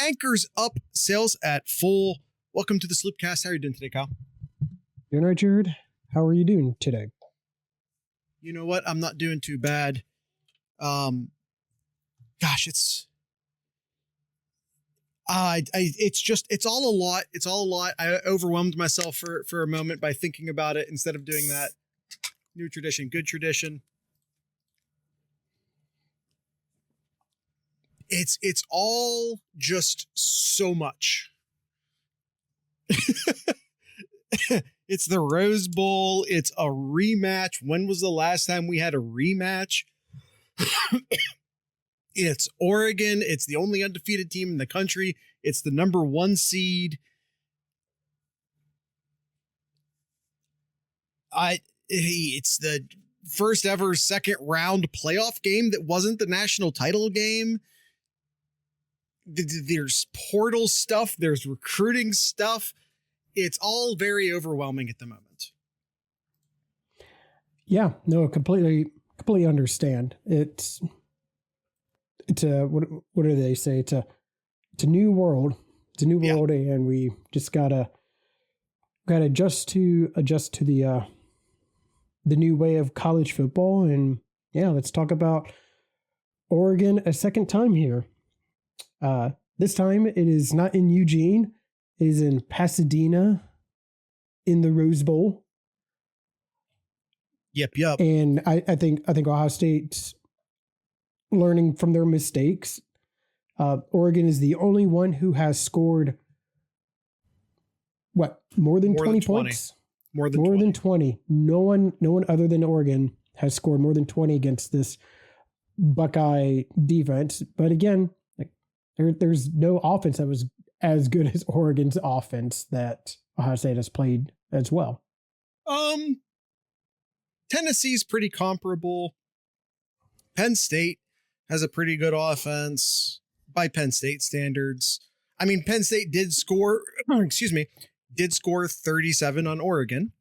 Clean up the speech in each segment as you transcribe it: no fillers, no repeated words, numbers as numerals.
Anchors up, sales at full. Welcome to the SloopCast. How are you doing today, Kyle? Doing right, Jared. How are you doing today? You know what? I'm not doing too bad. Gosh, it's all a lot. It's all a lot. I overwhelmed myself for a moment by thinking about it instead of doing that. New tradition, good tradition. It's all just so much. It's the Rose Bowl. It's a rematch. When was the last time we had a rematch? It's Oregon. It's the only undefeated team in the country. It's the number 1 seed. It's the first ever second round playoff game that wasn't the national title game. There's portal stuff. There's recruiting stuff. It's all very overwhelming at the moment. Yeah, no, completely understand. It's a what do they say? It's a new world. It's a new world, and we just gotta adjust to the new way of college football. And yeah, let's talk about Oregon a second time here. This time it is not in Eugene. It is in Pasadena in the Rose Bowl. Yep. And I think Ohio State's learning from their mistakes. Oregon is the only one who has scored more than 20 points? More than 20. No one other than Oregon has scored more than 20 against this Buckeye defense. But again, there's no offense that was as good as Oregon's offense that Ohio State has played as well. Tennessee's pretty comparable. Penn State has a pretty good offense by Penn State standards. I mean, Penn State did score 37 on Oregon.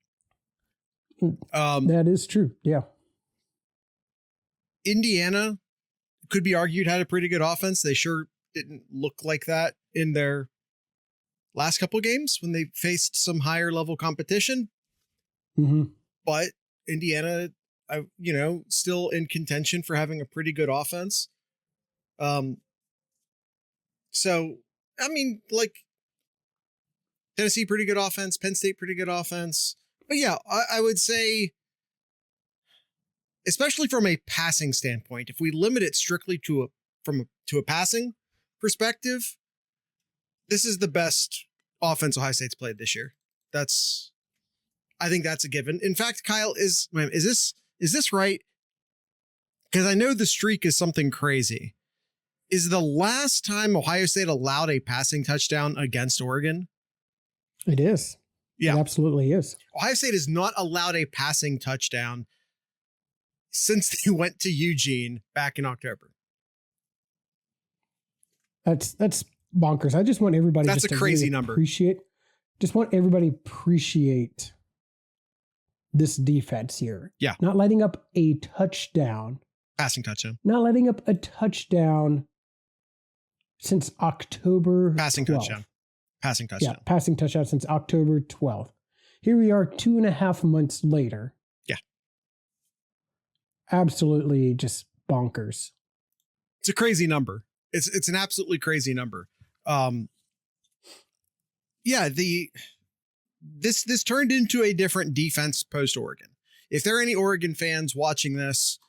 That is true. Yeah. Indiana could be argued had a pretty good offense. They sure didn't look like that in their last couple games when they faced some higher level competition. Mm-hmm. But Indiana, still in contention for having a pretty good offense. So, I mean, Tennessee, pretty good offense. Penn State, pretty good offense. But yeah, I would say, especially from a passing standpoint, if we limit it strictly to a passing perspective, this is the best offense Ohio State's played this year. I think that's a given. In fact, Kyle, is this right? Because I know the streak is something crazy. Is the last time Ohio State allowed a passing touchdown against Oregon? It is. Yeah. It absolutely is. Ohio State has not allowed a passing touchdown since they went to Eugene back in October. That's bonkers. I just want everybody That's a crazy really number. Just want everybody appreciate this defense here. Yeah. Not letting up a touchdown. Passing touchdown. Not letting up a touchdown since October Passing 12th. touchdown. Passing touchdown. Yeah, passing touchdown since October 12th. Here we are 2.5 months later. Yeah. This just bonkers. It's a crazy number. It's an absolutely crazy number. This turned into a different defense post Oregon. If there are any Oregon fans watching this,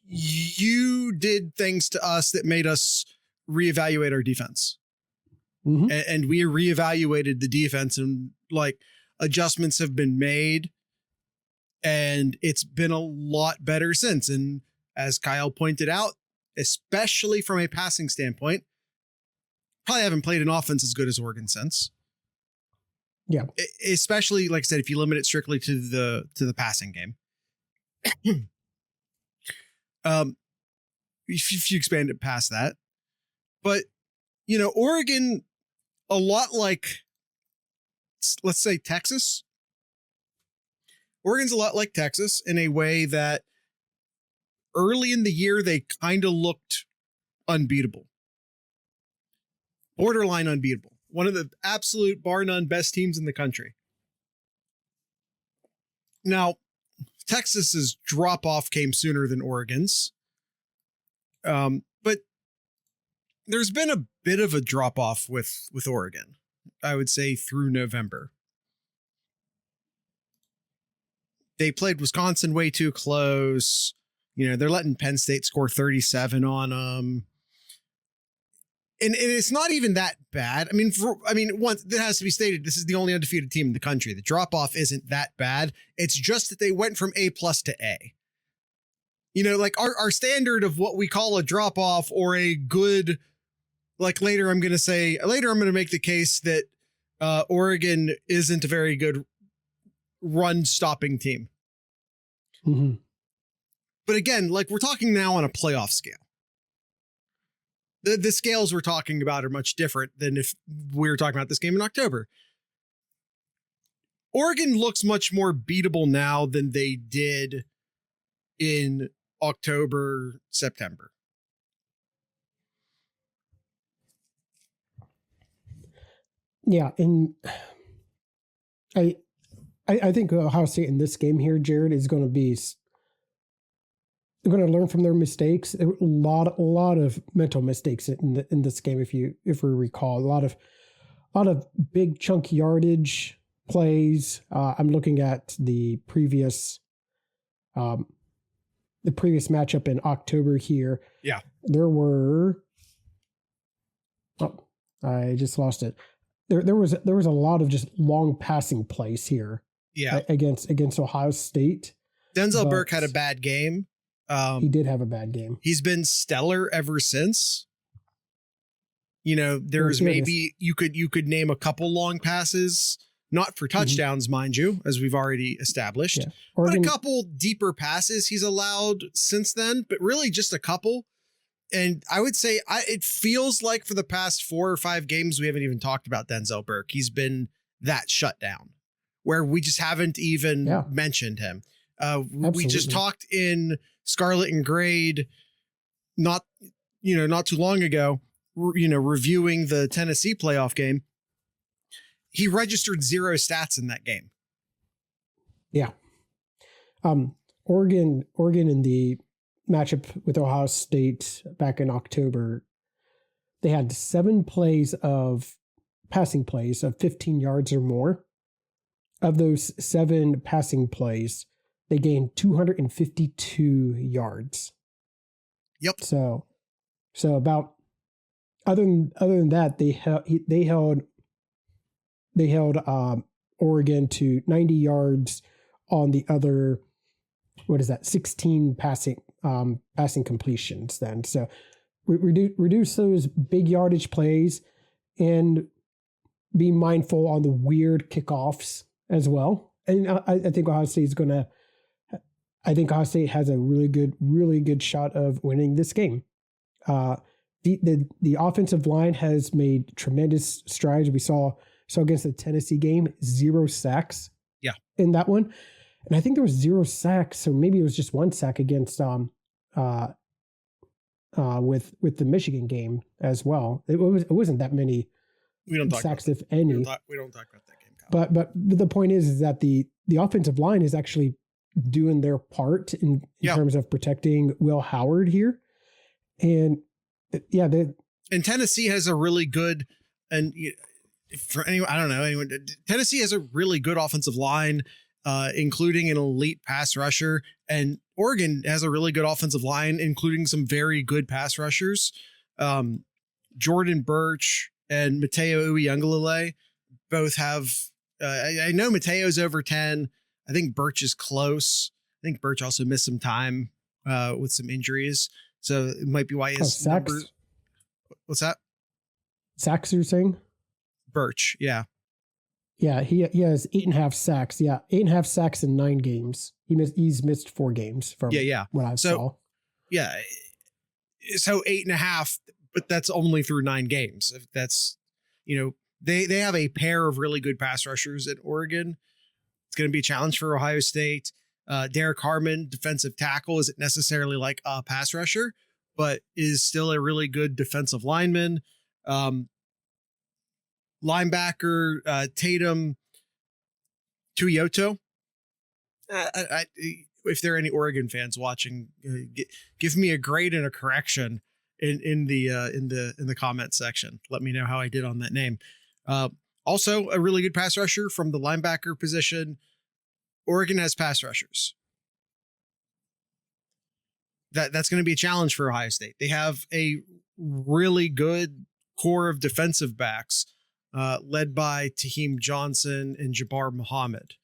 you did things to us that made us reevaluate our defense. Mm-hmm. And we reevaluated the defense, and adjustments have been made, and it's been a lot better since. And as Kyle pointed out, especially from a passing standpoint, probably haven't played an offense as good as Oregon since. Yeah. Especially, like I said, if you limit it strictly to the passing game. If you expand it past that. But, Oregon, a lot like, let's say, Texas. Oregon's a lot like Texas in a way that early in the year, they kind of looked unbeatable. borderline unbeatable. One of the absolute bar none best teams in the country. Now, Texas's drop off came sooner than Oregon's. But there's been a bit of a drop off with Oregon, I would say through November. They played Wisconsin way too close. They're letting Penn State score 37 on them. And it's not even that bad. Once it has to be stated, this is the only undefeated team in the country. The drop off isn't that bad. It's just that they went from A+ to A. Like our standard of what we call a drop off or a good, like later I'm going to make the case that Oregon isn't a very good run stopping team. Mm-hmm. But again, like we're talking now on a playoff scale. The scales we're talking about are much different than if we were talking about this game in October. Oregon looks much more beatable now than they did in October, September. Yeah, and I think Ohio State in this game here, Jared, is going to be. They're going to learn from their mistakes. A lot of mental mistakes in this game. If we recall, a lot of big chunk yardage plays. I'm looking at the previous matchup in October here. Yeah, there were. Oh, I just lost it. There was a lot of just long passing plays here. Yeah, against Ohio State. Denzel Burke had a bad game. He did have a bad game. He's been stellar ever since. There's maybe you could name a couple long passes, not for touchdowns, mind you, as we've already established, yeah. but a couple deeper passes he's allowed since then, but really just a couple. And I would say it feels like for the past 4 or 5 games, we haven't even talked about Denzel Burke. He's been that shut down where we just haven't even mentioned him. We just talked in Scarlet and Grade not too long ago, reviewing the Tennessee playoff game. He registered 0 stats in that game. Yeah. Oregon in the matchup with Ohio State back in October, they had 7 passing plays of 15 yards or more. Of those 7 passing plays, they gained 252 yards. Yep. So about other than that, they held Oregon to 90 yards on the other. What is that? 16 passing completions. Then so reduce those big yardage plays and be mindful on the weird kickoffs as well. And I think Ohio State has a really good shot of winning this game. The offensive line has made tremendous strides. We saw against the Tennessee game, 0 sacks. Yeah. In that one. And I think there was 0 sacks, so maybe it was just 1 sack against with the Michigan game as well. It wasn't that many sacks, if any. We don't talk about that game, Kyle. But the point is that the offensive line is actually doing their part in terms of protecting Will Howard here. And and Tennessee has a really good, and for anyone, I don't know anyone, Tennessee has a really good offensive line, including an elite pass rusher, and Oregon has a really good offensive line, including some very good pass rushers. Jordan Birch and Mateo Uiagalelei both have, I know Mateo's over 10. I think Birch is close. I think Birch also missed some time with some injuries. So it might be why his numbers. What's that? Sacks, you're saying? Birch, yeah. Yeah, he has 8.5 sacks. Yeah, 8.5 sacks in 9 games. He's missed 4 games from what I saw. Yeah, so 8.5, but that's only through 9 games. If that's, they have a pair of really good pass rushers at Oregon. It's going to be a challenge for Ohio State. Derek Harmon, defensive tackle, isn't necessarily like a pass rusher, but is still a really good defensive lineman. linebacker Tatum Tuiyoto. If there are any Oregon fans watching, give me a grade and a correction in the comment section. Let me know how I did on that name. Also, a really good pass rusher from the linebacker position. Oregon has pass rushers. That's going to be a challenge for Ohio State. They have a really good core of defensive backs, led by Taheem Johnson and Jabbar Muhammad.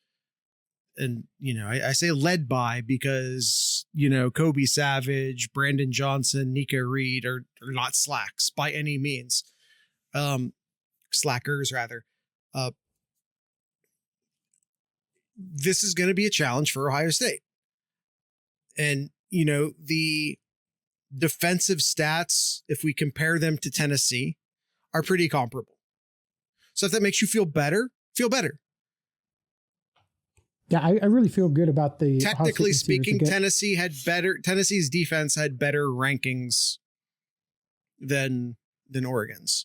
And, I say led by because, Kobe Savage, Brandon Johnson, Nico Reed are not slacks by any means. Slackers, rather. This is going to be a challenge for Ohio State. And, the defensive stats, if we compare them to Tennessee, are pretty comparable. So if that makes you feel better, feel better. Yeah, I really feel good about the. Technically speaking, Tennessee's defense had better rankings than Oregon's.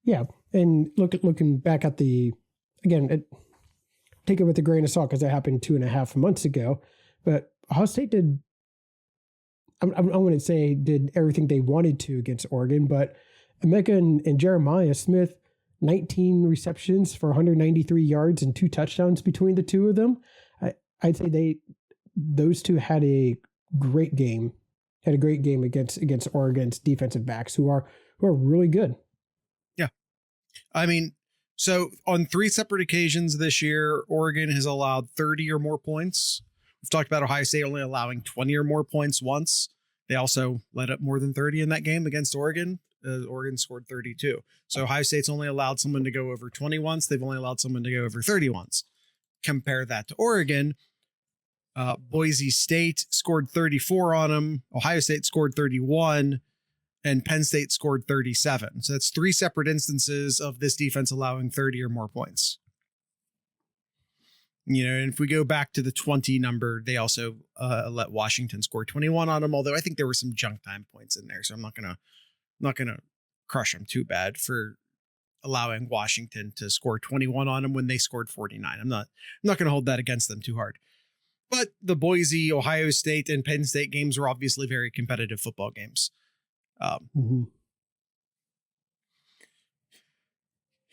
Yeah, and looking back at take it with a grain of salt because that happened 2.5 months ago, but Ohio State did. I wouldn't say did everything they wanted to against Oregon, but Emeka and Jeremiah Smith, 19 receptions for 193 yards and 2 touchdowns between the two of them. I'd say those two had a great game against Oregon's defensive backs who are really good. Yeah. I mean, so on 3 separate occasions this year, Oregon has allowed 30 or more points. We've talked about Ohio State only allowing 20 or more points once. They also let up more than 30 in that game against Oregon. Oregon scored 32. So Ohio State's only allowed someone to go over 20 once. They've only allowed someone to go over 30 once. Compare that to Oregon. Boise State scored 34 on them. Ohio State scored 31. And Penn State scored 37. So that's 3 separate instances of this defense allowing 30 or more points. And if we go back to the 20 number, they also let Washington score 21 on them. Although I think there were some junk time points in there, so I'm not gonna crush them too bad for allowing Washington to score 21 on them when they scored 49. I'm not gonna hold that against them too hard. But the Boise, Ohio State, and Penn State games were obviously very competitive football games.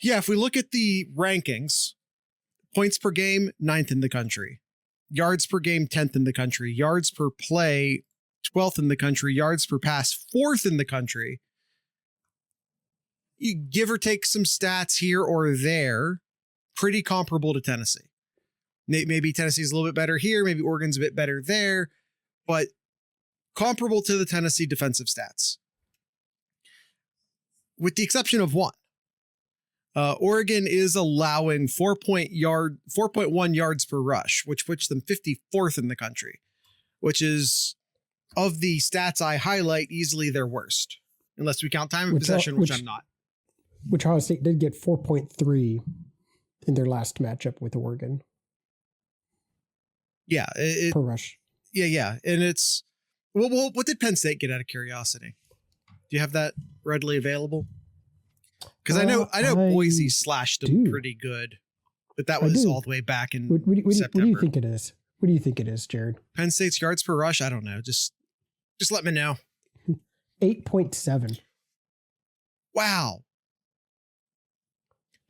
Yeah, if we look at the rankings. Points per game, 9th in the country. Yards per game, 10th in the country. Yards per play, 12th in the country. Yards per pass, 4th in the country. You give or take some stats here or there, pretty comparable to Tennessee. Maybe Tennessee's a little bit better here. Maybe Oregon's a bit better there. But comparable to the Tennessee defensive stats. With the exception of one. Oregon is allowing 4.1 yards per rush, which puts them 54th in the country, which is, of the stats I highlight, easily their worst, unless we count time of possession, which I'm not. Which Ohio State did get 4.3 in their last matchup with Oregon. Yeah. Per rush. Yeah. And it's, well, what did Penn State get out of curiosity? Do you have that readily available? Because I know Boise slashed them pretty good, but that was all the way back in September. What do you think it is? What do you think it is, Jared? Penn State's yards per rush? I don't know. Just let me know. 8.7. Wow.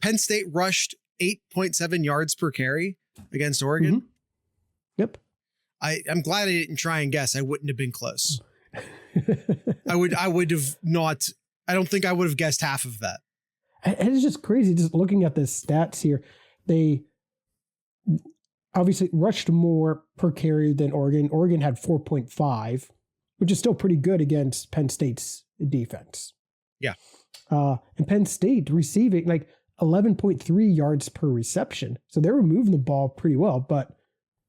Penn State rushed 8.7 yards per carry against Oregon. Mm-hmm. Yep. I'm glad I didn't try and guess. I wouldn't have been close. I would have not. I don't think I would have guessed half of that. And it's just crazy just looking at the stats here. They obviously rushed more per carry than Oregon. Oregon had 4.5, which is still pretty good against Penn State's defense. Yeah. And Penn State receiving like 11.3 yards per reception. So they were moving the ball pretty well, but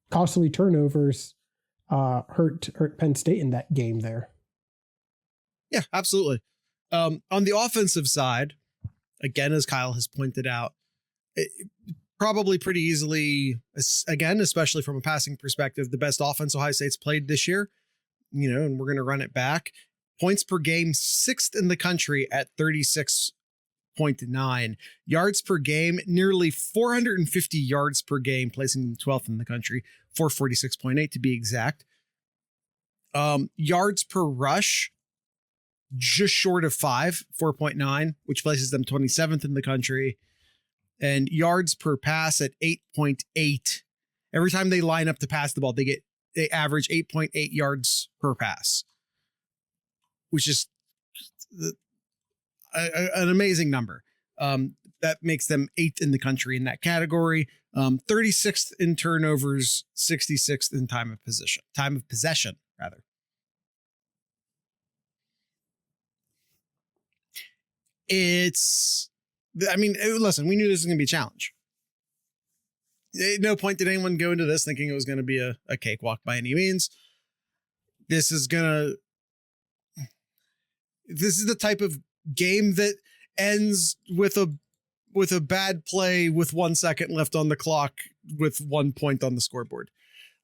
costly turnovers hurt Penn State in that game there. Yeah, absolutely. On the offensive side, again, as Kyle has pointed out, probably pretty easily, again, especially from a passing perspective, the best offense Ohio State's played this year, and we're going to run it back. Points per game, 6th in the country at 36 8.9. Yards per game, nearly 450 yards per game, placing them 12th in the country, 446.8 to be exact. Yards per rush, just short of 4.9, which places them 27th in the country. And yards per pass at 8.8. Every time they line up to pass the ball, they average 8.8 yards per pass, which is an amazing number. That makes them 8th in the country in that category. 36th in turnovers, 66th in time of possession, rather. Listen, we knew this was going to be a challenge. At no point did anyone go into this thinking it was going to be a cakewalk by any means. This is the type of game that ends with a bad play with 1 second left on the clock with 1 point on the scoreboard.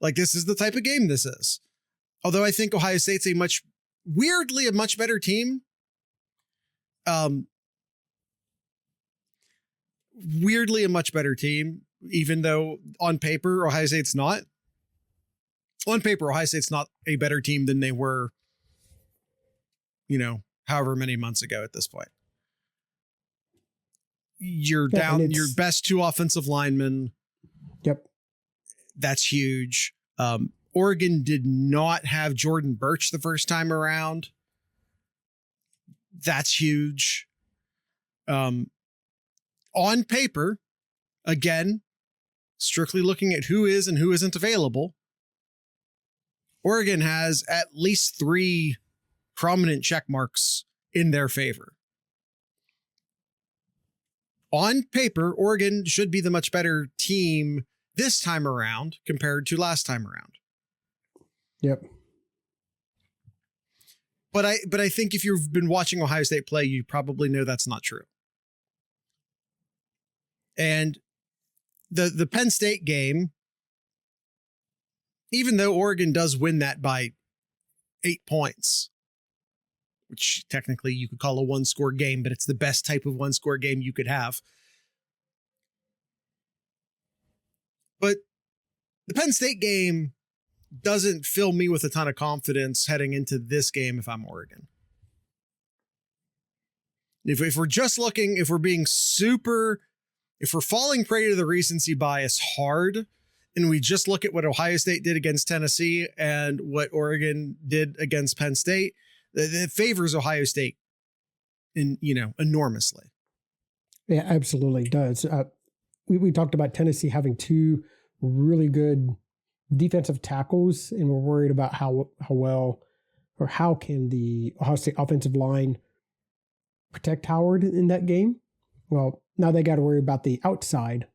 Like, this is the type of game this is. Although I think Ohio State's a much better team. Weirdly a much better team, even though on paper Ohio State's not. On paper, Ohio State's not a better team than they were, however many months ago at this point. You're down your best 2 offensive linemen. Yep. That's huge. Oregon did not have Jordan Birch the first time around. That's huge. On paper, again, strictly looking at who is and who isn't available, Oregon has at least 3 prominent check marks in their favor. On paper, Oregon should be the much better team this time around compared to last time around. Yep. But I think if you've been watching Ohio State play, you probably know that's not true. And the Penn State game, even though Oregon does win that by 8 points, which technically you could call a 1-score game, but it's the best type of 1-score game you could have. But the Penn State game doesn't fill me with a ton of confidence heading into this game if I'm Oregon. If we're just looking, if we're falling prey to the recency bias hard, and we just look at what Ohio State did against Tennessee and what Oregon did against Penn State, it favors Ohio State enormously. Yeah, absolutely does. We talked about Tennessee having 2 really good defensive tackles, and we're worried about how can the Ohio State offensive line protect Howard in that game. Well, now they got to worry about the outside,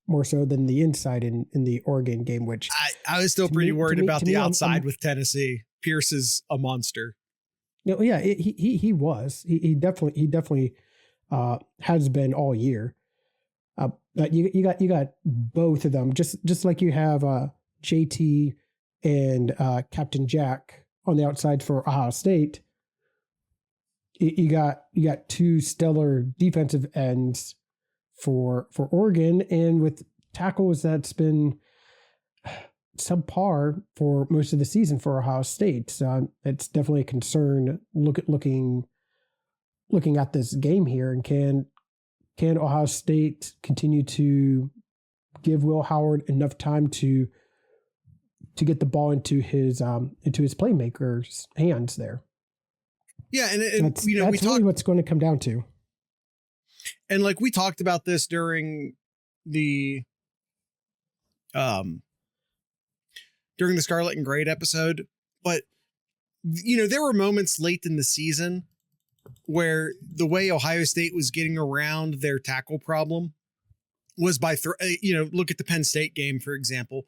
more so than the inside in the Oregon game. Which I was still pretty worried about the outside with Tennessee. Pierce is a monster. Yeah, he was. He definitely has been all year. But you got both of them, just like you have JT and Captain Jack on the outside for Ohio State. You got 2 stellar defensive ends for Oregon, and with tackles that's been subpar for most of the season for Ohio State. So it's definitely a concern looking at this game here. And can Ohio State continue to give Will Howard enough time to get the ball into his playmakers' hands there? Yeah, and that's really what's going to come down to. And like we talked about this during the Scarlet and Grade episode, but there were moments late in the season where the way Ohio State was getting around their tackle problem was by look at the Penn State game, for example,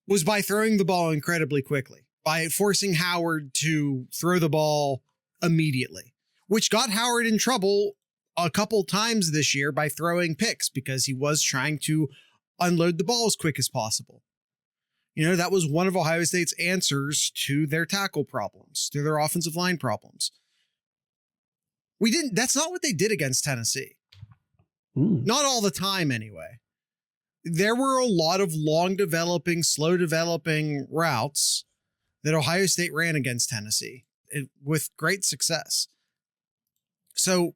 was by throwing the ball incredibly quickly, by forcing Howard to throw the ball immediately, which got Howard in trouble a couple times this year by throwing picks because he was trying to unload the ball as quick as possible. That was one of Ohio State's answers to their tackle problems, to their offensive line problems. That's not what they did against Tennessee. Not all the time, anyway. There were a lot of long developing, slow developing routes that Ohio State ran against Tennessee with great success. So,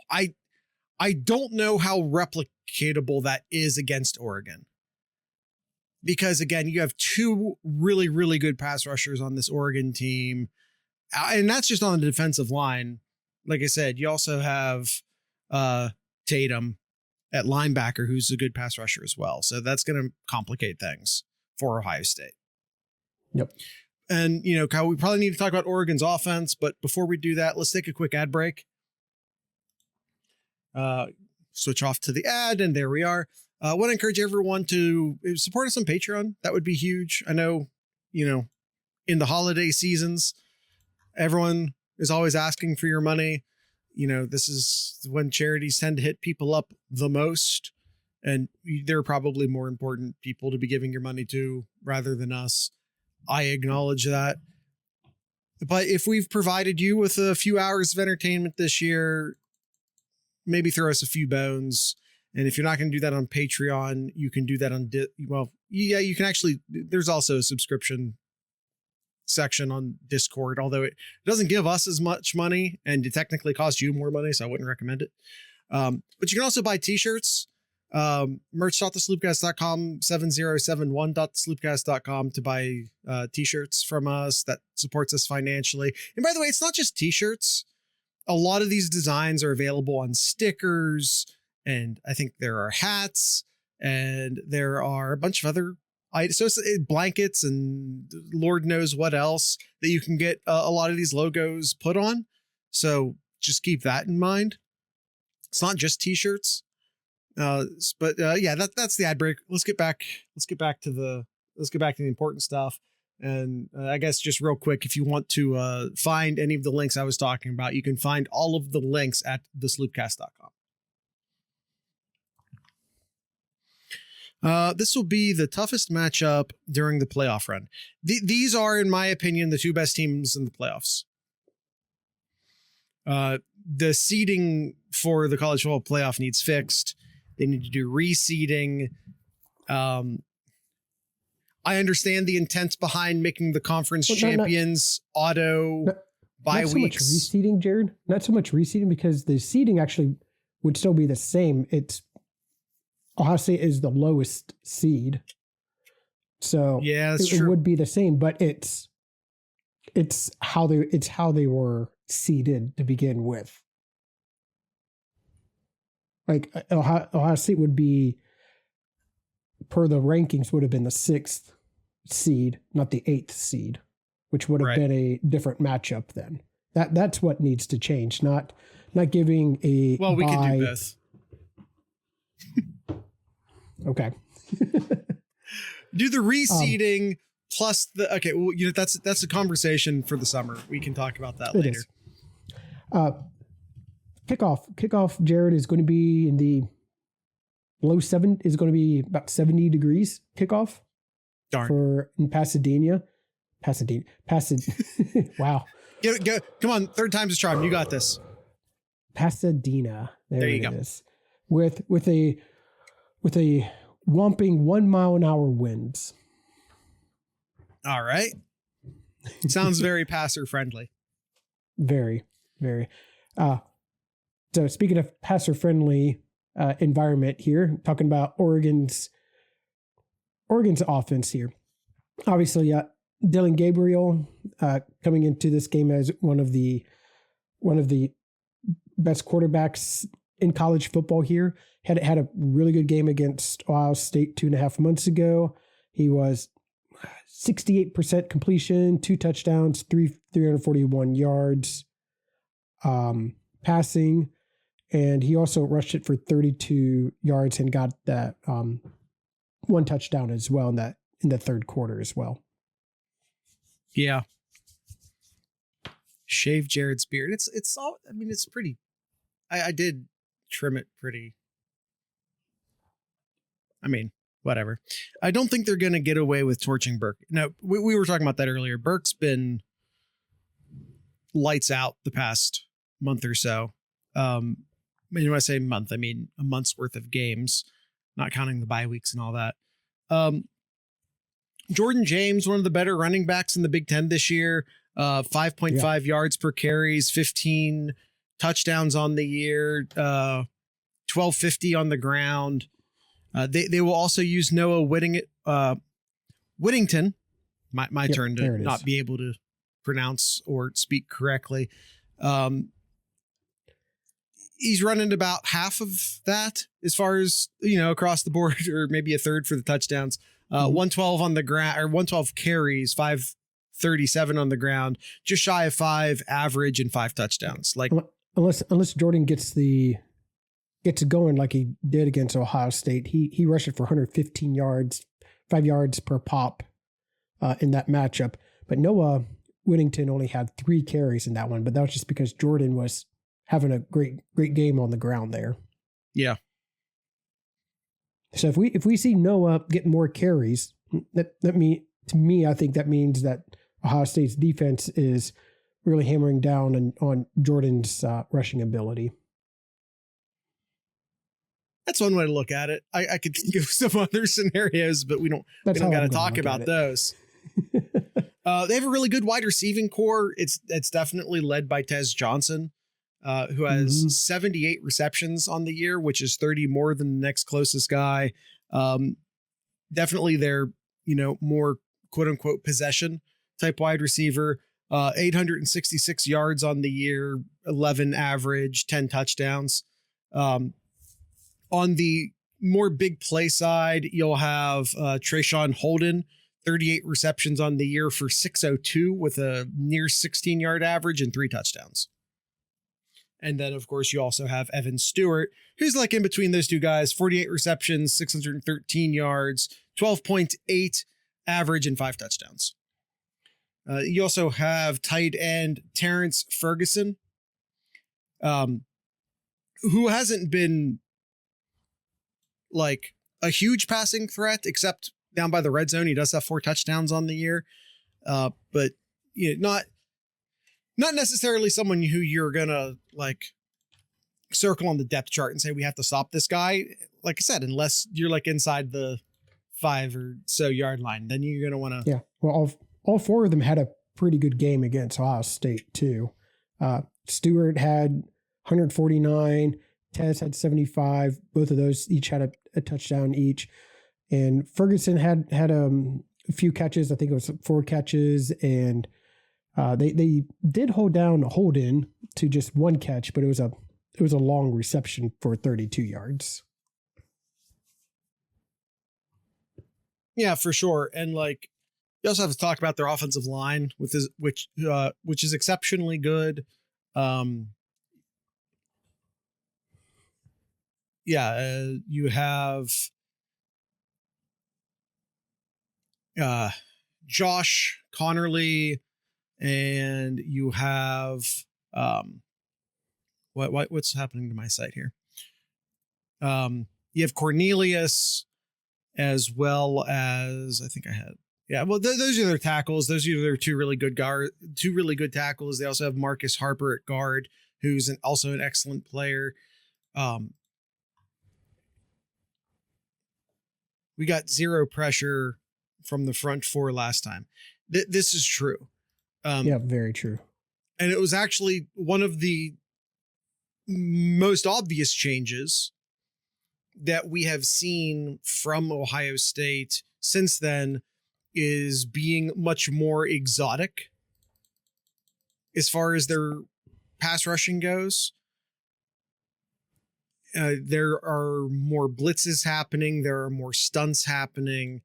I don't know how replicatable that is against Oregon. Because again, you have two really, really good pass rushers on this Oregon team. And that's just on the defensive line. Like I said, you also have Tatum at linebacker, who's a good pass rusher as well. So that's going to complicate things for Ohio State. Yep. And, Kyle, we probably need to talk about Oregon's offense. But before we do that, let's take a quick ad break. Switch off to the ad, and there we are. I want to encourage everyone to support us on Patreon. That would be huge. I know, in the holiday seasons, everyone is always asking for your money. This is when charities tend to hit people up the most, and there are probably more important people to be giving your money to rather than us. I acknowledge that. But if we've provided you with a few hours of entertainment this year, maybe throw us a few bones. And if you're not going to do that on Patreon, you can do that on, you can actually, there's also a subscription section on Discord, although it doesn't give us as much money and it technically costs you more money. So I wouldn't recommend it. But you can also buy t-shirts, merch.thesloopcast.com, 7071.thesloopcast.com to buy t-shirts from us. That supports us financially. And by the way, it's not just t-shirts. A lot of these designs are available on stickers, and I think there are hats, and there are a bunch of other items. So it's blankets and Lord knows what else that you can get a lot of these logos put on. So just keep that in mind. It's not just t-shirts. That's the ad break. Let's get back to the important stuff. And I guess just real quick, if you want to find any of the links I was talking about, you can find all of the links at thesloopcast.com. This will be the toughest matchup during the playoff run. These are, in my opinion, the two best teams in the playoffs. The seeding for the college football playoff needs fixed. They need to do reseeding. I understand the intent behind making the conference champions auto bye weeks. Not so much reseeding, Jared. Not so much reseeding, because the seeding actually would still be the same. It's Ohio State is the lowest seed, so yeah, it would be the same. But it's how they were seeded to begin with. Like Ohio State would be, per the rankings, would have been the 6th seed, not the 8th seed, which would have been a different matchup then. That's what needs to change, not giving a we can do both. Okay. Do the reseeding plus the that's a conversation for the summer. We can talk about that later. Kickoff, Jared, is going to be in the low 7, is going to be about 70 degrees kickoff. Darn. In Pasadena. Wow. Go. Come on. 3rd time's a charm. You got this. Pasadena. There you go. Is. With a whomping 1 mile an hour winds. All right. Sounds very passer friendly. Very, very. So speaking of passer friendly environment here, talking about Oregon's offense here. Obviously, Dylan Gabriel coming into this game as one of the best quarterbacks in college football here. Had a really good game against Ohio State 2.5 months ago. He was 68% completion, 2 touchdowns, 341 yards passing. And he also rushed it for 32 yards and got that 1 touchdown as well in the 3rd quarter as well. Yeah. Shave Jared's beard. It's all, I mean, it's pretty. I did trim it pretty. I mean, whatever. I don't think they're going to get away with torching Burke. No, we were talking about that earlier. Burke's been lights out the past month or so. When I say month, I mean a month's worth of games, not counting the bye weeks and all that. Jordan James, one of the better running backs in the Big Ten this year, 5.5 yards per carries, 15 touchdowns on the year, 1250 on the ground. They will also use Noah Whittington. My turn to not be able to pronounce or speak correctly. He's running about half of that as far as, across the board, or maybe a third for the touchdowns. 112 on the ground, or 112 carries, 537 on the ground, just shy of 5 average and 5 touchdowns. Like unless Jordan gets it going like he did against Ohio State, he rushed it for 115 yards, 5 yards per pop in that matchup. But Noah Whittington only had 3 carries in that one, but that was just because Jordan was having a great game on the ground there. Yeah. So if we see Noah get more carries, to me, I think that means that Ohio State's defense is really hammering down on Jordan's rushing ability. That's one way to look at it. I could think of some other scenarios, but we don't got to talk about those. They have a really good wide receiving core. It's definitely led by Tez Johnson, who has 78 receptions on the year, which is 30 more than the next closest guy. Definitely their, more quote unquote possession type wide receiver. 866 yards on the year, 11 average, 10 touchdowns. On the more big play side, you'll have Trayshawn Holden, 38 receptions on the year for 602 with a near 16-yard average and 3 touchdowns. And then, of course, you also have Evan Stewart, who's like in between those two guys, 48 receptions, 613 yards, 12.8 average and 5 touchdowns. You also have tight end Terrence Ferguson, who hasn't been like a huge passing threat, except down by the red zone. He does have 4 touchdowns on the year, but not necessarily someone who you're gonna like circle on the depth chart and say we have to stop this guy. Like I said, unless you're like inside the 5 or so yard line, then you're gonna want to. Yeah, well, all 4 of them had a pretty good game against Ohio State too. Stewart had 149. Tez had 75. Both of those each had a touchdown each. And Ferguson had a few catches. I think it was 4 catches. And they did hold down Holden to just 1 catch, but it was a long reception for 32 yards. Yeah, for sure. And like, you also have to talk about their offensive line which is exceptionally good. You have Josh Connerly, and you have what's happening to my site here? You have Cornelius, as well as I think I had. Yeah, well, those are their tackles. Those are their 2 really good tackles. They also have Marcus Harper at guard, who's also an excellent player. We got 0 pressure from the front 4 last time. This is true. Yeah, very true. And it was actually one of the most obvious changes that we have seen from Ohio State since then, is being much more exotic as far as their pass rushing goes. There are more blitzes happening. There are more stunts happening.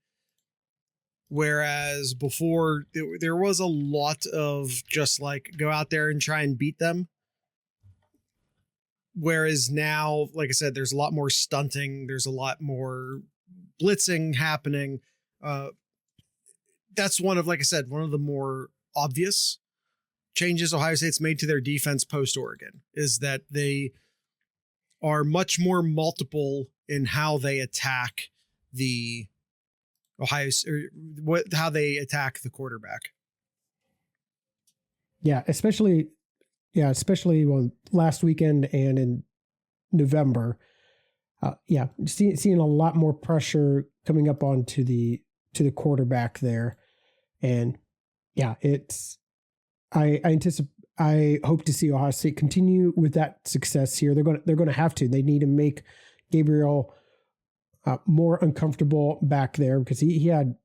Whereas before there was a lot of just like go out there and try and beat them. Whereas now, like I said, there's a lot more stunting. There's a lot more blitzing happening. That's one of the more obvious changes Ohio State's made to their defense post Oregon, is that they are much more multiple in how they attack the how they attack the quarterback. Yeah, especially especially last weekend and in November. Seeing a lot more pressure coming up onto the quarterback there, and I hope to see Ohio State continue with that success here. They're going to have to. They need to make Gabriel more uncomfortable back there, because he had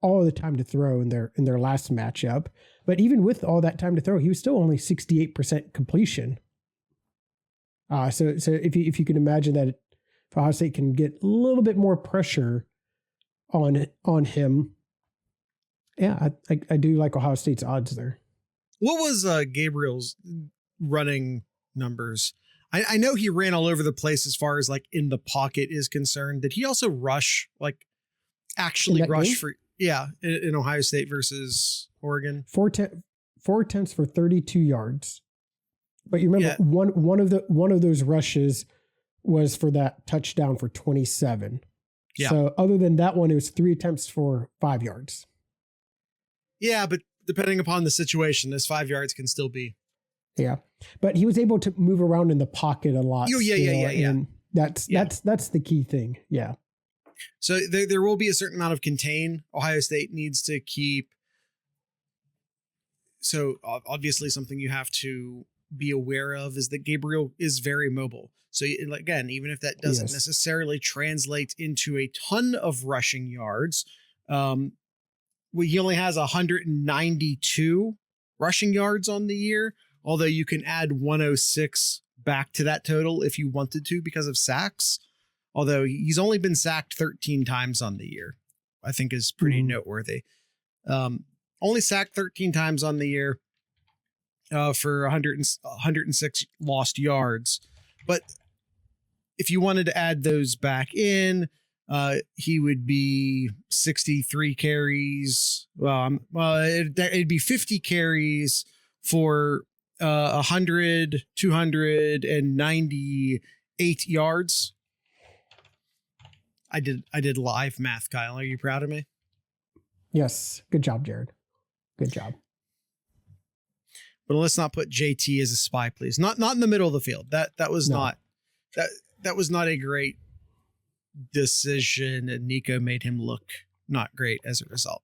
all the time to throw in their last matchup. But even with all that time to throw, he was still only 68% completion. So if you can imagine that if Ohio State can get a little bit more pressure on him, I do like Ohio State's odds there. What was Gabriel's running numbers? I know he ran all over the place as far as like in the pocket is concerned. Did he also rush, like actually rush for, in Ohio State versus Oregon? 4 attempts for 32 yards. But you remember one of those rushes was for that touchdown for 27. Yeah. So other than that one, it was 3 attempts for 5 yards. Yeah, but depending upon the situation, those 5 yards can still be. Yeah, but he was able to move around in the pocket a lot. Yeah. And that's the key thing. Yeah. So there will be a certain amount of contain. Ohio State needs to keep. So obviously something you have to be aware of is that Gabriel is very mobile. So again, even if that doesn't necessarily translate into a ton of rushing yards, he only has 192 rushing yards on the year, although you can add 106 back to that total if you wanted to because of sacks. Although he's only been sacked 13 times on the year, I think is pretty noteworthy. Only sacked 13 times on the year for 106 lost yards. But if you wanted to add those back in, he would be 63 carries. It'd be 50 carries for 298 yards. I did live math, Kyle. Are you proud of me? Yes. Good job, Jared. Good job. But let's not put JT as a spy, please. Not in the middle of the field. That was not a great decision, and Nico made him look not great as a result.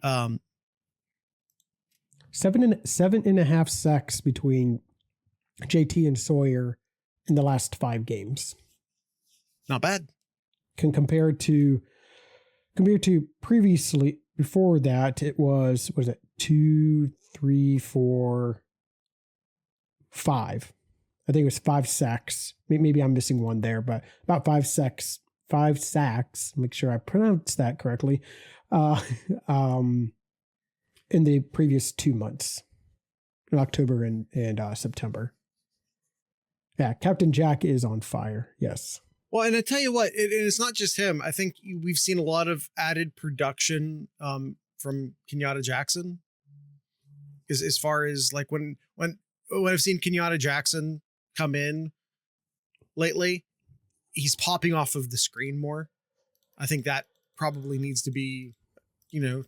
7.5 sacks between JT and Sawyer in the last 5 games. Not bad. Can compare to previously, before that, it was 2, 3, 4, 5. I think it was 5 sacks. Maybe I'm missing one there, but about 5 sacks. 5 sacks. Make sure I pronounce that correctly. In the previous 2 months, in October and September. Yeah, Captain Jack is on fire. Yes. Well, and I tell you what, it's not just him. I think we've seen a lot of added production from Kenyatta Jackson. As far as like when I've seen Kenyatta Jackson come in lately, he's popping off of the screen more. I think that probably needs to be,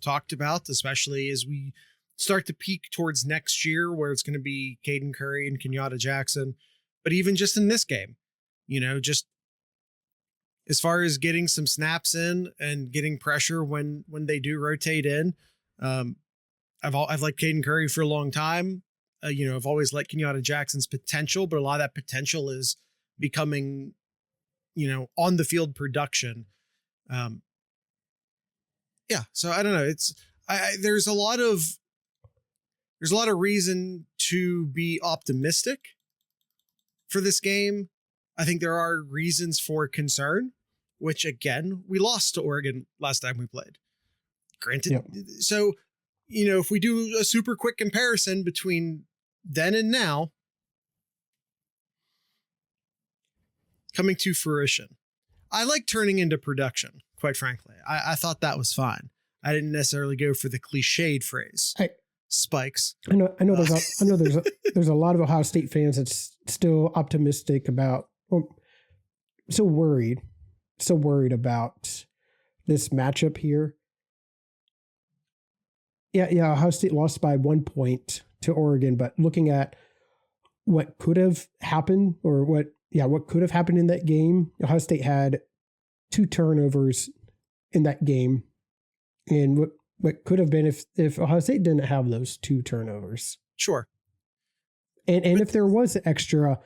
talked about, especially as we start to peak towards next year, where it's going to be Caden Curry and Kenyatta Jackson. But even just in this game, just as far as getting some snaps in and getting pressure when they do rotate in, I've liked Caden Curry for a long time. I've always liked Kenyatta Jackson's potential, but a lot of that potential is becoming, on the field production. So I don't know. There's a lot of reason to be optimistic for this game. I think there are reasons for concern, which again, we lost to Oregon last time we played. Granted. Yep. So, if we do a super quick comparison between then and now, coming to fruition, I like turning into production, quite frankly. I thought that was fine. I didn't necessarily go for the cliched phrase. Spikes. I know. There's a lot of Ohio State fans that's still optimistic about, so worried about this matchup here. Yeah. Ohio State lost by 1 point to Oregon, but looking at what could have happened, or what could have happened in that game. Ohio State had 2 turnovers in that game, and what could have been if Ohio State didn't have those 2 turnovers. Sure. And if there was an extra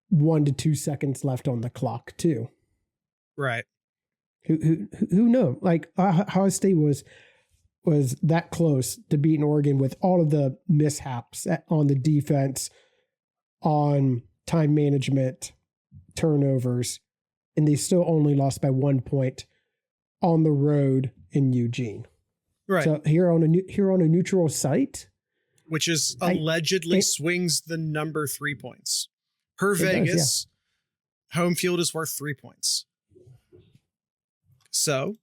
1 to 2 seconds left on the clock too. Right. Who knows? Like Ohio State was that close to beating Oregon with all of the mishaps on the defense, on time management, turnovers, and they still only lost by 1 point on the road in Eugene. Right. So here on a neutral site, which is allegedly swings the number 3 points. Per Vegas, home field is worth 3 points. So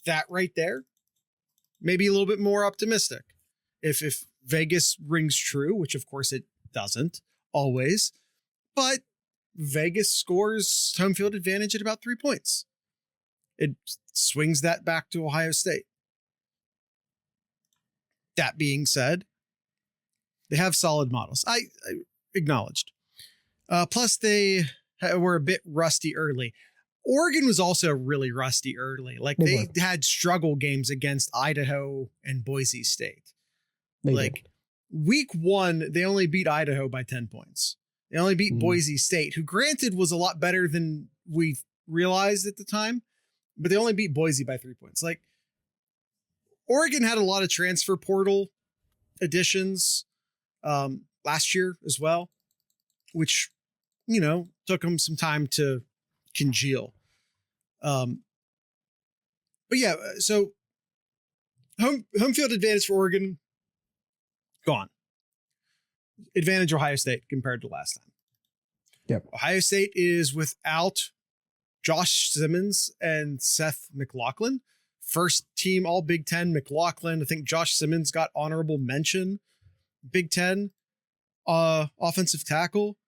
that right there, maybe a little bit more optimistic. If Vegas rings true, which of course it doesn't always, but Vegas scores home field advantage at about 3 points. It swings that back to Ohio State. That being said, they have solid models. I acknowledged. Plus, they were a bit rusty early. Oregon was also really rusty early. Like they had struggle games against Idaho and Boise State. Week 1, they only beat Idaho by 10 points. They only beat Boise State, who granted was a lot better than we realized at the time, but they only beat Boise by 3 points. Like Oregon had a lot of transfer portal additions last year as well, which, took them some time to congeal. But yeah, so home field advantage for Oregon, gone. Advantage Ohio State compared to last time. Yep. Ohio State is without Josh Simmons and Seth McLaughlin. First team all Big Ten McLaughlin. I think Josh Simmons got honorable mention. Big Ten offensive tackle.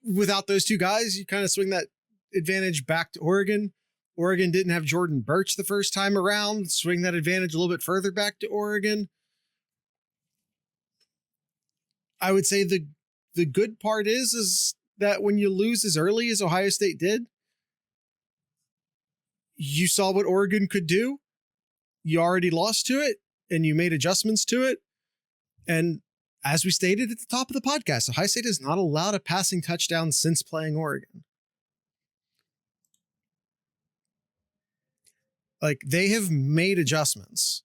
Without those 2 guys, you kind of swing that advantage back to Oregon. Oregon didn't have Jordan Birch the first time around. Swing that advantage a little bit further back to Oregon. I would say the good part is that when you lose as early as Ohio State did, you saw what Oregon could do. You already lost to it, and you made adjustments to it. And as we stated at the top of the podcast, Ohio State has not allowed a passing touchdown since playing Oregon. Like, they have made adjustments.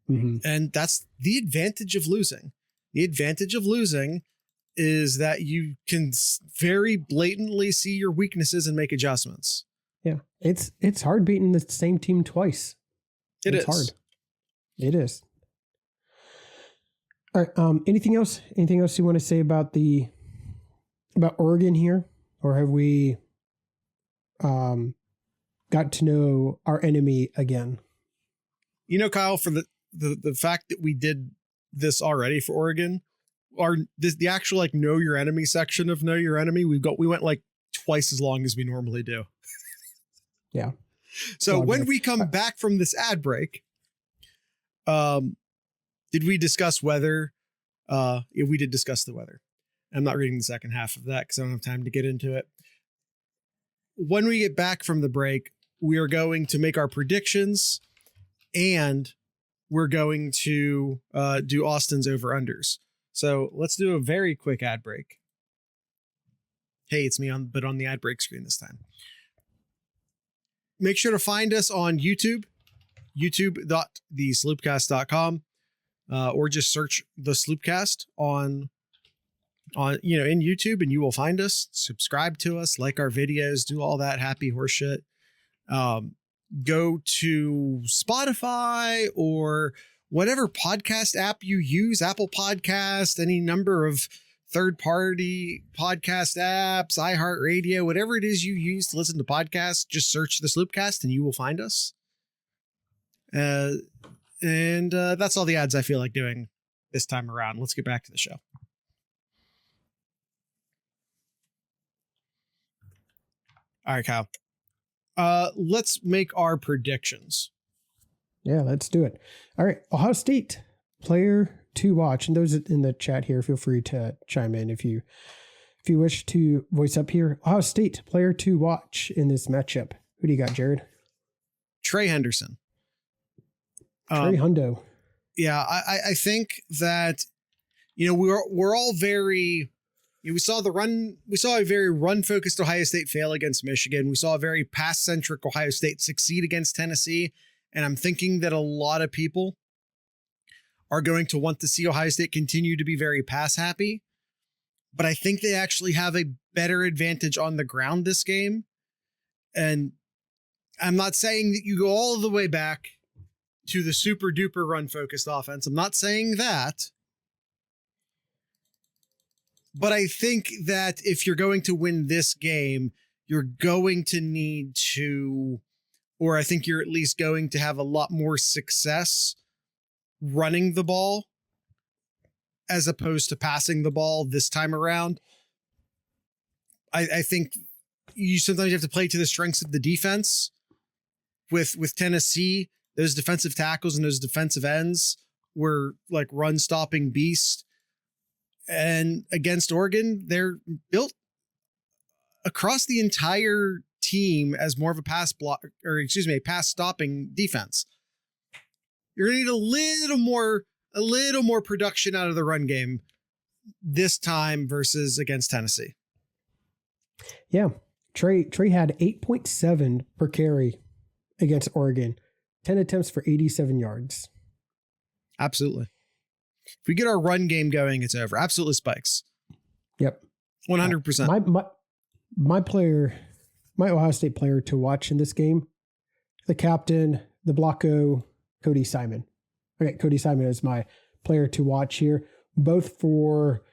Mm-hmm. And that's the advantage of losing. The advantage of losing is that you can very blatantly see your weaknesses and make adjustments. Yeah, it's hard beating the same team twice. It's hard. It is. All right. Anything else? Anything else you want to say about Oregon here, or have we got to know our enemy again? Kyle, for the fact that we did this already for Oregon, the actual know your enemy section of Know Your Enemy, we went like twice as long as we normally do. Yeah. So when we come back from this ad break, did we discuss weather? We did discuss the weather. I'm not reading the second half of that because I don't have time to get into it. When we get back from the break, we are going to make our predictions, and we're going to do Austin's over-unders. So let's do a very quick ad break. Hey, it's me on the ad break screen this time. Make sure to find us on YouTube, youtube.thesloopcast.com, or just search the SloopCast in YouTube, and you will find us. Subscribe to us, like our videos, do all that happy horse shit. Go to Spotify or whatever podcast app you use, Apple Podcast, any number of third-party podcast apps, iHeartRadio, whatever it is you use to listen to podcasts, just search the SloopCast and you will find us. And that's all the ads I feel like doing this time around. Let's get back to the show. All right, Kyle. Let's make our predictions. Yeah, let's do it. All right. Ohio State player to watch. And those in the chat here, feel free to chime in if you wish to voice up here. Ohio State player to watch in this matchup. Who do you got, Jared? Trey Henderson. Trey Hundo. Yeah, I think that, we're all very, we saw a very run-focused Ohio State fail against Michigan. We saw a very pass-centric Ohio State succeed against Tennessee. And I'm thinking that a lot of people are going to want to see Ohio State continue to be very pass-happy. But I think they actually have a better advantage on the ground this game. And I'm not saying that you go all the way back to the super duper run focused offense. I'm not saying that. But I think that if you're going to win this game, you're going to need to, or I think you're at least going to have a lot more success running the ball as opposed to passing the ball this time around. I think you sometimes have to play to the strengths of the defense. With Tennessee, those defensive tackles and those defensive ends were like run stopping beasts. And against Oregon, they're built across the entire team as more of a pass stopping defense. You're going to need a little more production out of the run game this time versus against Tennessee. Yeah. Trey had 8.7 per carry against Oregon, 10 attempts for 87 yards. Absolutely. If we get our run game going, it's over. Absolutely spikes. Yep. 100%. My Ohio State player to watch in this game, the captain, the Blocko, Cody Simon. Okay, Cody Simon is my player to watch here, both for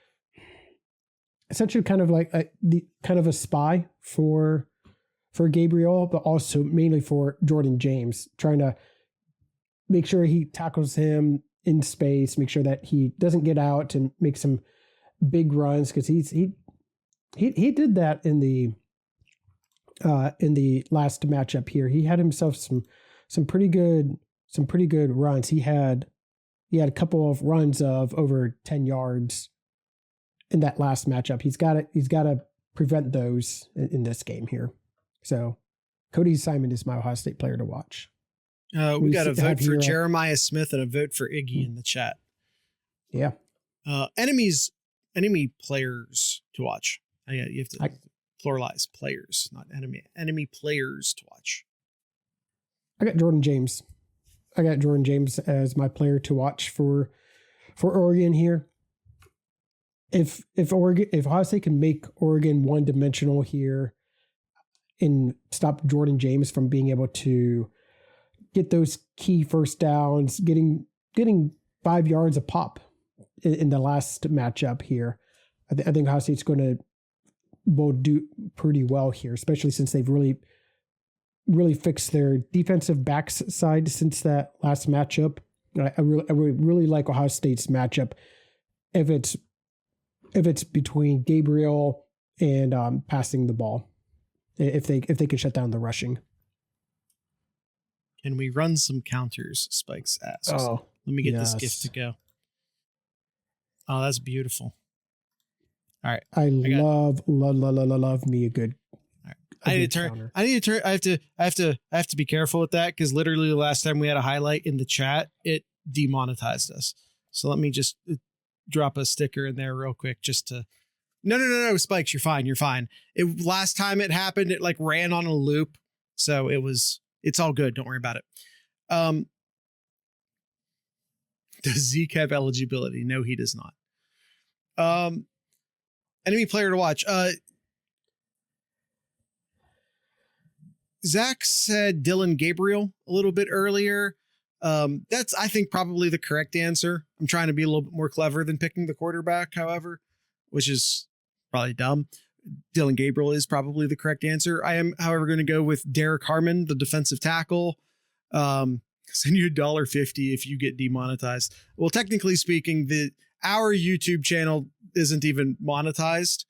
essentially kind of like a spy for Gabriel, but also mainly for Jordan James, trying to make sure he tackles him in space, make sure that he doesn't get out and make some big runs, because he did that in the last matchup here. He had himself some pretty good runs. He had a couple of runs of over 10 yards in that last matchup. He's got to prevent those in this game here. So Cody Simon is my Ohio State player to watch. We got a vote for Jeremiah Smith and a vote for Iggy in the chat. Yeah. Enemy players to watch. You have to pluralize players, not enemy. Enemy players to watch. I got Jordan James as my player to watch for Oregon here. If Ohio State can make Oregon one-dimensional here and stop Jordan James from being able to get those key first downs, getting 5 yards a pop in the last matchup here, I think Ohio State's going to do pretty well here, especially since they've really fixed their defensive backside since that last matchup. I really like Ohio State's matchup if it's between Gabriel and passing the ball, if they can shut down the rushing. Can we run some counters? Spikes asks. Oh, let me get this gift to go. Oh, that's beautiful. All right, I love me a good. I need to turn. I have to be careful with that, because literally the last time we had a highlight in the chat, it demonetized us. So let me just drop a sticker in there real quick, just to. No, Spikes, you're fine. Last time it happened, it like ran on a loop, so it's all good. Don't worry about it. Does Zeke have eligibility? No, he does not. Enemy player to watch. Zach said Dylan Gabriel a little bit earlier. That's, I think, probably the correct answer. I'm trying to be a little bit more clever than picking the quarterback, however, which is probably dumb. Dylan Gabriel is probably the correct answer. I am, however, going to go with Derek Harmon, the defensive tackle. Send you $1.50 if you get demonetized. Well, technically speaking, our YouTube channel isn't even monetized.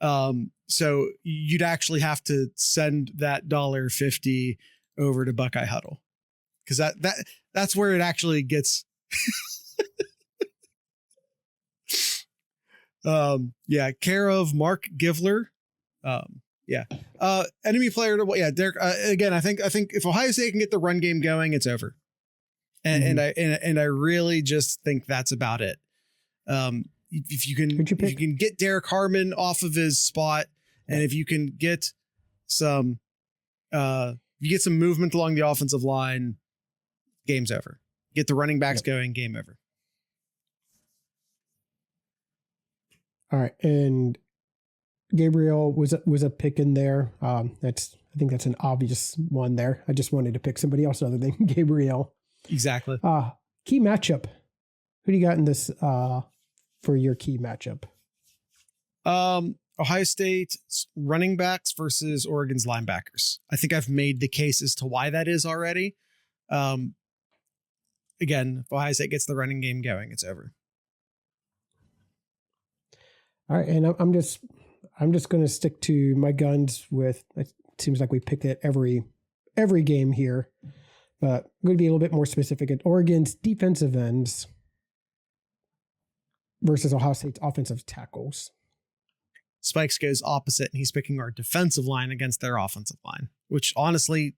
So you'd actually have to send that $1.50 over to Buckeye Huddle, because that's where it actually gets. Care of Mark Givler. Enemy player to Derek. Again, I think if Ohio State can get the run game going, it's over. And I really just think that's about it. If you can get Derek Harmon off of his spot, and if you can get some movement along the offensive line, game's over. Get the running backs going, game over. All right, and Gabriel was a pick in there. I think that's an obvious one there. I just wanted to pick somebody else other than Gabriel. Exactly. Key matchup. Who do you got in this for your key matchup? Ohio State running backs versus Oregon's linebackers. I think I've made the case as to why that is already. Again, if Ohio State gets the running game going, it's over. All right, and I'm just going to stick to my guns with. It seems like we pick it every game here, but I'm going to be a little bit more specific at Oregon's defensive ends versus Ohio State's offensive tackles. Spikes goes opposite, and he's picking our defensive line against their offensive line, which honestly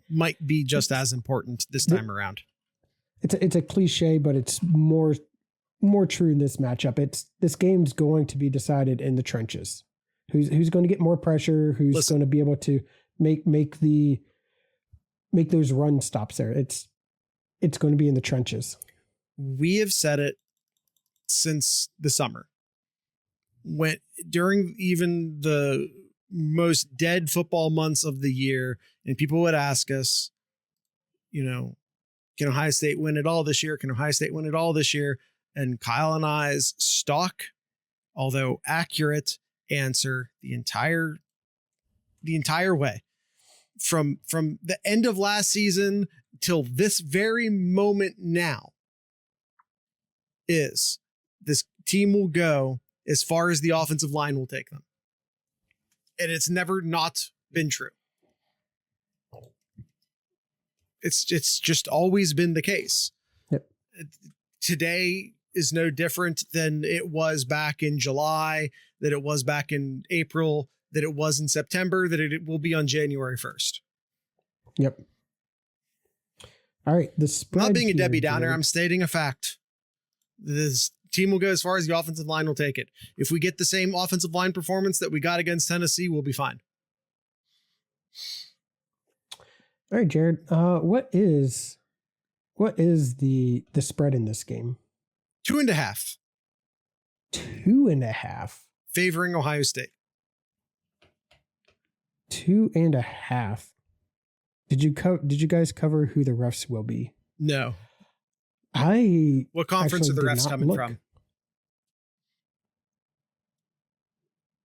might be just as important this time around. It's a cliche, but it's more true in this matchup. This game's going to be decided in the trenches. Who's going to get more pressure? Who's going to be able to make those run stops there? It's going to be in the trenches. We have said it since the summer. During even the most dead football months of the year, and people would ask us, can Ohio State win it all this year? Can Ohio State win it all this year? And Kyle and I's stock, although accurate, answer the entire way from the end of last season till this very moment now is this team will go as far as the offensive line will take them. And it's never not been true. It's just always been the case. Yep. Today is no different than it was back in July, that it was back in April, that it was in September, that it will be on January 1st. Yep. All right. The spread. I'm not being a Debbie Downer. I'm stating a fact. This team will go as far as the offensive line will take it. If we get the same offensive line performance that we got against Tennessee, we'll be fine. All right, Jared. What is the spread in this game? 2.5. 2.5. Favoring Ohio State. 2.5. Did you guys cover who the refs will be? No. What conference are the refs coming from?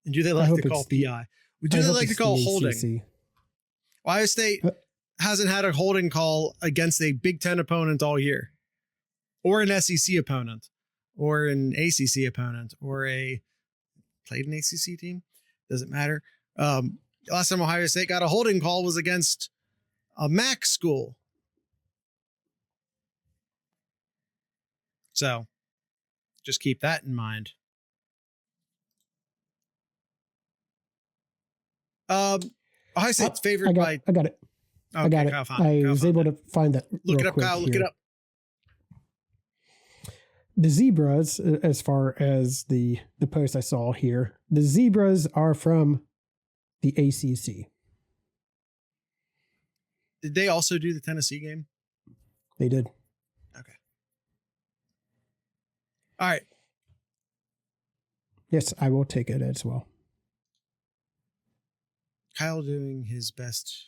And do they like to call PI? Do they like to call holding? Ohio State hasn't had a holding call against a Big Ten opponent all year, or an SEC opponent, or an ACC opponent, or played an ACC team. Doesn't matter. Last time Ohio State got a holding call was against a MAC school. So just keep that in mind. Ohio State's favored by. I got it. Okay, I got it. I was able to find that. Look it up, Kyle. Look it up. The Zebras, as far as the post I saw here, the Zebras are from the ACC. Did they also do the Tennessee game? They did. Okay. All right. Yes, I will take it as well. Kyle doing his best.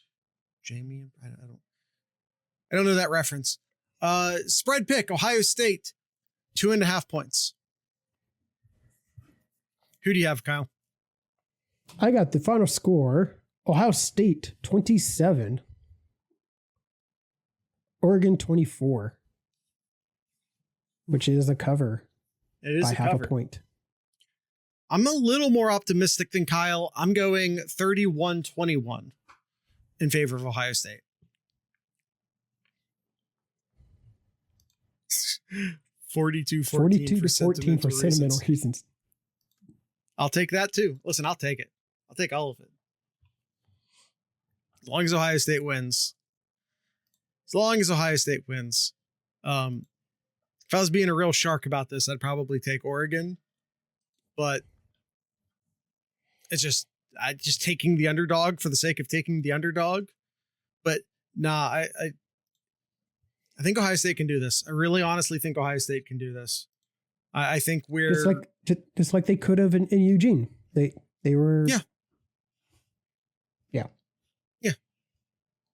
Jamie, I don't know that reference. Spread pick, Ohio State, 2.5 points. Who do you have, Kyle? I got the final score, Ohio State 27, Oregon 24, which is a cover. It is by a half cover. A point. I'm a little more optimistic than Kyle. I'm going 31-21 in favor of Ohio State. 42-14 42 for to 14 for sentimental reasons. I'll take that too. Listen, I'll take it. I'll take all of it. As long as Ohio State wins. If I was being a real shark about this, I'd probably take Oregon. But it's just taking the underdog for the sake of taking the underdog. But nah, I think Ohio State can do this. I really honestly think Ohio State can do this. I think we're just like they could have in Eugene. They were yeah.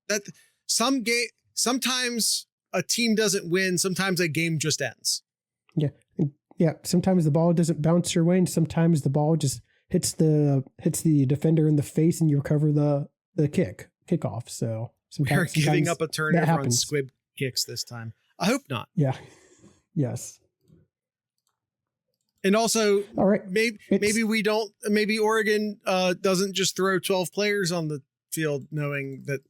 That sometimes a team doesn't win. Sometimes a game just ends. Yeah. Yeah. Sometimes the ball doesn't bounce your way, and sometimes the ball just hits the defender in the face, and you recover the kickoff. So we're giving up a turnover on squib kicks this time. I hope not. Yeah. Yes. And also, all right, maybe Oregon doesn't just throw 12 players on the field knowing that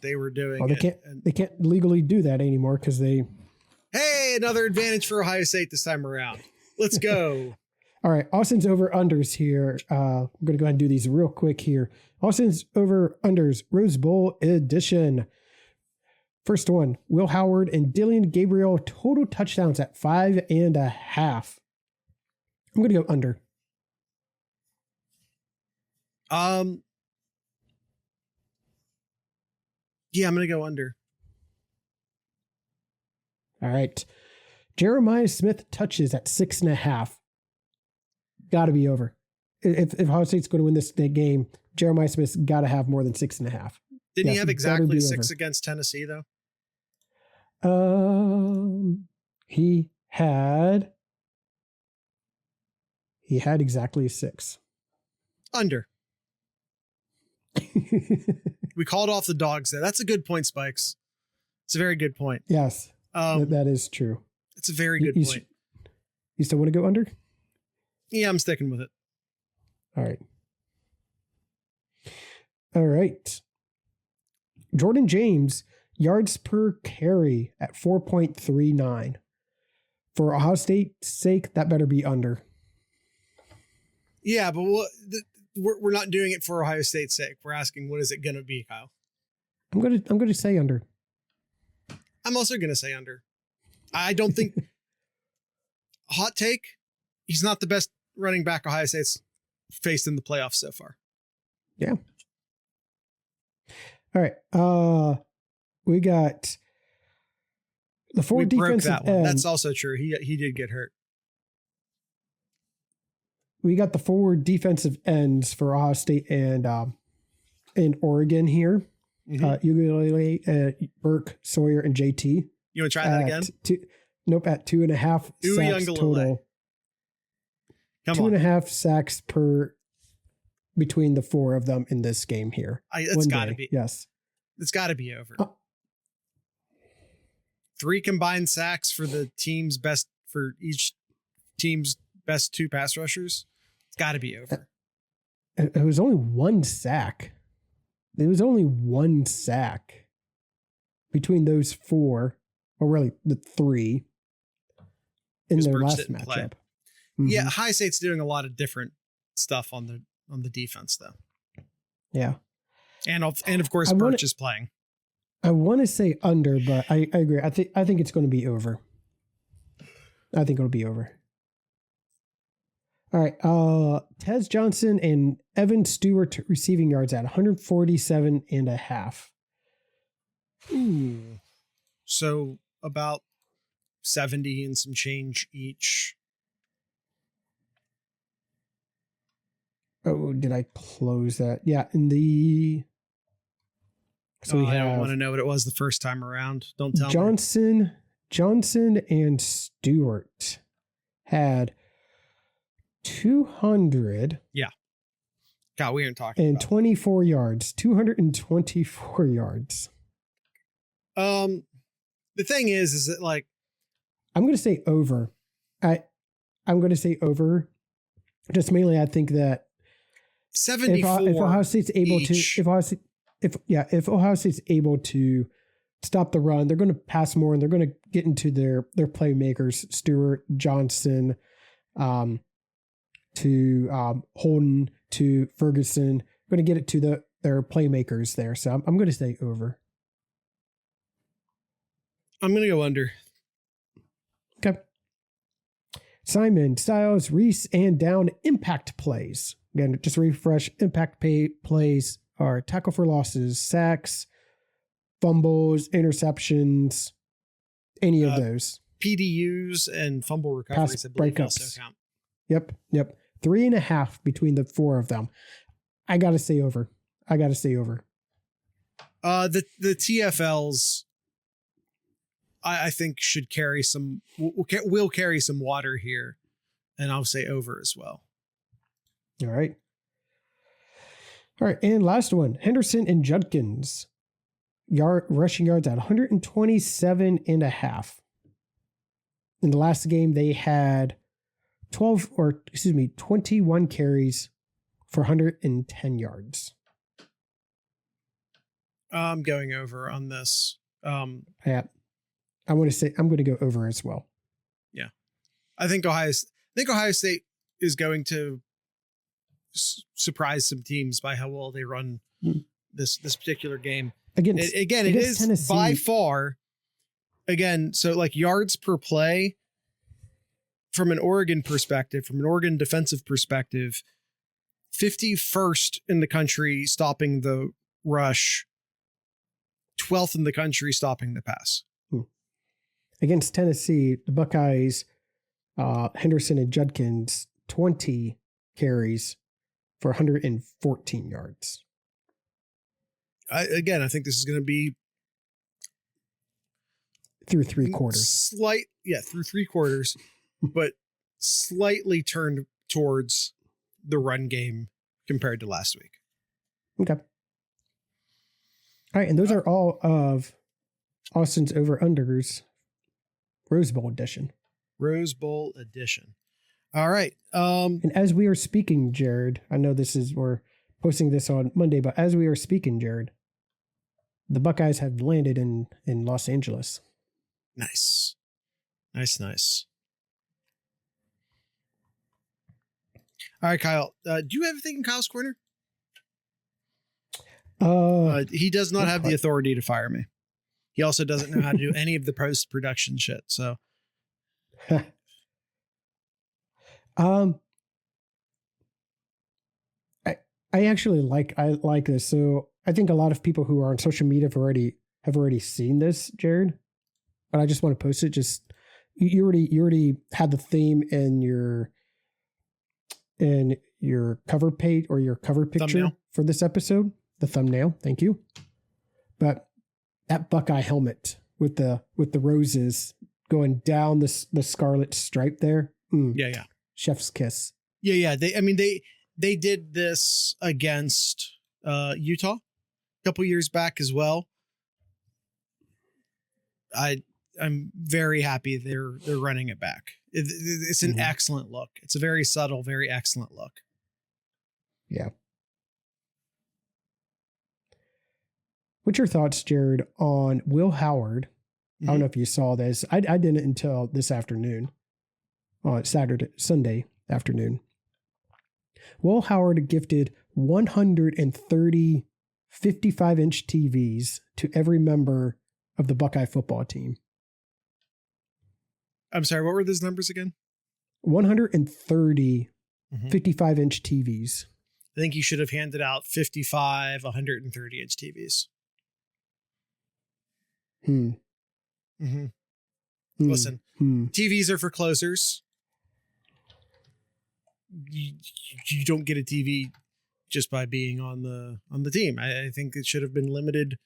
they were doing they can't legally do that anymore because hey, another advantage for Ohio State this time around. Let's go. All right, Austin's over unders here. I'm going to go ahead and do these real quick here. Austin's over unders Rose Bowl edition. First one, Will Howard and Dylan Gabriel total touchdowns at 5.5. I'm going to go under. Yeah, I'm going to go under. All right. Jeremiah Smith touches at 6.5. Got to be over. If Ohio State's going to win this game, Jeremiah Smith's got to have more than 6.5. Didn't he have exactly 6 against Tennessee, though? He had exactly 6. Under. We called off the dogs there. That's a good point, Spikes. It's a very good point. Yes, that is true. It's a very good point. You still want to go under? Yeah, I'm sticking with it. All right. Jordan James, yards per carry at 4.39. For Ohio State's sake, that better be under. Yeah, but we're not doing it for Ohio State's sake. We're asking, what is it going to be, Kyle? I'm going to say under. I'm also going to say under. I don't think hot take. He's not the best running back Ohio State's faced in the playoffs so far. Yeah. All right. We got the 4 defensive ends. That's also true. He did get hurt. We got the 4 defensive ends for Ohio State and Oregon here. Mm-hmm. Burke, Sawyer, and JT. You want to try that again? At 2.5 sacks total. Come on. 2.5 sacks per between the 4 of them in this game here. It's got to be. Yes. It's got to be over. 3 combined sacks for each team's best 2 pass rushers. It's got to be over. It was only 1 sack. There was only 1 sack between those 4, or really the 3, in their last matchup. Mm-hmm. Yeah, Ohio State's doing a lot of different stuff on the defense, though. Yeah, and of course Birch is playing. I want to say under, but I agree. I think it's going to be over. I think it'll be over. All right. Tez Johnson and Evan Stewart receiving yards at 147.5. Ooh. So about 70 and some change each. Oh, did I close that? Yeah. So I don't want to know what it was the first time around. Don't tell me. Johnson and Stewart had 200. Yeah. God, we aren't talking and about 24 that. Yards. 224 yards. The thing is that like I'm going to say over. I'm going to say over. Just mainly, I think that 74. If Ohio State's able to, if Ohio State's able to stop the run. They're going to pass more, and they're going to get into their playmakers, Stewart, Johnson, to Holden, to Ferguson. Going to get it to their playmakers there. So I'm going to say over. I'm going to go under. Okay. Simon, Styles, Reese, and down impact plays. Again, just refresh. Impact plays are tackle for losses, sacks, fumbles, interceptions, any of those. PDUs and fumble recoveries, I believe, also count. Yep. 3.5 between the four of them. I got to say over. The TFLs, I think should carry some, will carry some water here, and I'll say over as well. All right. And last one, Henderson and Judkins. Rushing yards at 127.5. In the last game, they had 21 carries for 110 yards. I'm going over on this. Yeah, I'm going to go over as well. Yeah, I think Ohio State is going to surprise some teams by how well they run this particular game. It is Tennessee. By far, so like yards per play from an Oregon perspective, from an Oregon defensive perspective, 51st in the country stopping the rush, 12th in the country stopping the pass. Against Tennessee, the Buckeyes, Henderson and Judkins, 20 carries for 114 yards. I think this is going to be through three quarters. Through three quarters, but slightly turned towards the run game compared to last week. Okay. All right, and those are all of Austin's over-unders. Rose Bowl edition. All right. And as we are speaking, Jared, I know we're posting this on Monday, but as we are speaking, Jared, the Buckeyes have landed in Los Angeles. Nice. All right, Kyle. Do you have anything in Kyle's corner? He does not have the authority to fire me. He also doesn't know how to do any of the post-production shit. So, I actually like this. So I think a lot of people who are on social media have already seen this, Jared. But I just want to post it. Just you already had the theme in your cover page or your cover picture thumbnail for this episode. The thumbnail, thank you. But that Buckeye helmet with the roses going down the scarlet stripe there. Yeah. Chef's kiss. Yeah. They did this against Utah a couple years back as well. I'm very happy they're running it back. It's an excellent look. It's a very subtle, very excellent look. Yeah. What's your thoughts, Jared, on Will Howard? I don't know if you saw this. I didn't until this afternoon, on Sunday afternoon. Will Howard gifted 130 55-inch TVs to every member of the Buckeye football team. I'm sorry, what were those numbers again? 130 55-inch TVs. I think you should have handed out 55 130-inch TVs. Listen, TVs are for closers. You don't get a TV just by being on the team. I think it should have been limited.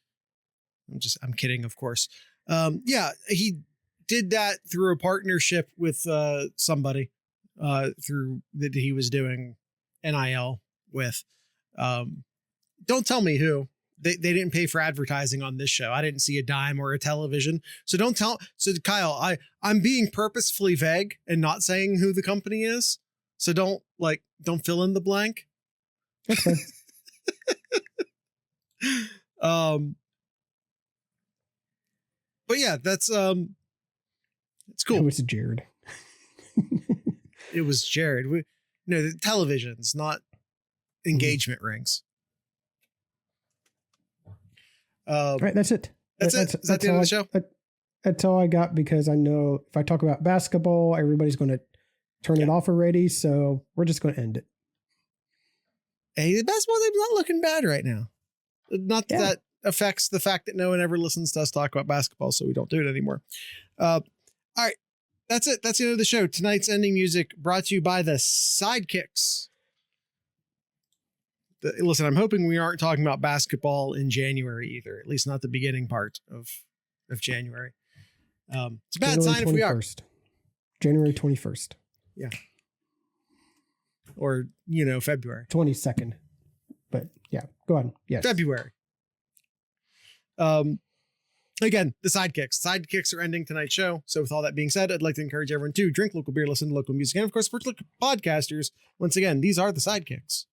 I'm kidding, of course. He did that through a partnership with somebody through that he was doing NIL with. Don't tell me who. They didn't pay for advertising on this show. I didn't see a dime or a television. So don't tell. So Kyle, I'm being purposefully vague and not saying who the company is. So don't fill in the blank. That's fine. But yeah, that's it's cool. It was Jared. It was Jared. The televisions, not engagement rings. All right, that's it. That's it. Is that the end of the show? That's all I got, because I know if I talk about basketball, everybody's going to turn it off already. So we're just going to end it. Hey, the basketball team's not looking bad right now. Not that that affects the fact that no one ever listens to us talk about basketball, so we don't do it anymore. All right. That's it. That's the end of the show. Tonight's ending music brought to you by the Sidekicks. Listen, I'm hoping we aren't talking about basketball in January either, at least not the beginning part of January. It's a bad sign if we are. January 21st. Yeah. Or, February. 22nd. But yeah, go on. Yes. February. Again, the Sidekicks. Sidekicks are ending tonight's show. So with all that being said, I'd like to encourage everyone to drink local beer, listen to local music, and of course, support local podcasters. Once again, these are the Sidekicks.